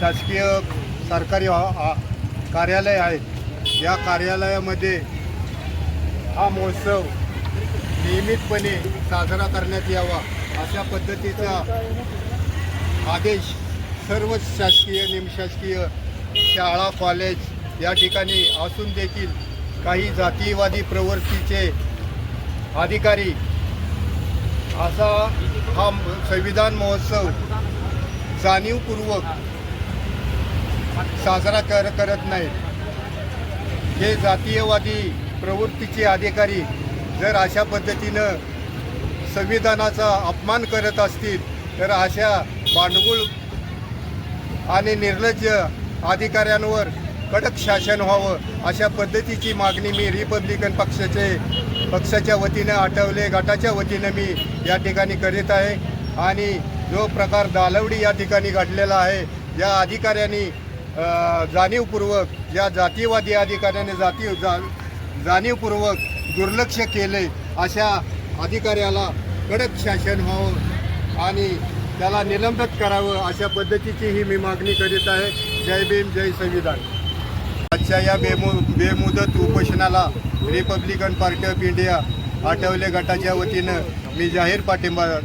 शासकीय सरकारी कार्यालय आहे, या कार्यालयामध्ये हा महोत्सव नियमितपणे साजरा करण्यात यावा अशा पद्धतीचा आदेश सर्व शासकीय निमशासकीय शाळा कॉलेज या ठिकाणी असून देखील काही जातीयवादी प्रवृत्तीचे अधिकारी असा हा संविधान महोत्सव जाणीवपूर्वक साजरा करत नाहीत। हे जातीयवादी प्रवृत्तीचे अधिकारी जर अशा पद्धतीनं संविधानाचा अपमान करत असतील तर अशा भांडगुळ आणि निर्लज्ज अधिकाऱ्यांवर कडक शासन व्हावं अशा पद्धतीची मागणी मी रिपब्लिकन पक्षाच्या वतीनं आठवले गटाच्या वतीनं मी या ठिकाणी करीत आहे। आणि जो प्रकार दालवडी या ठिकाणी घडलेला आहे, या अधिकाऱ्यांनी जाणीवपूर्वक या जातीयवादी अधिकाऱ्याने जाणीवपूर्वक दुर्लक्ष केले, अशा अधिकाऱ्याला कडक शासन व्हावं आणि त्याला निलंबित करावं अशा पद्धतीची ही मी मागणी करीत आहे। जय भीम जय संविधान। आजच्या या बेमुदत उपोषणाला Republican party of India Athawale गटाच्या वतीनं मी जाहीर पाठिंबा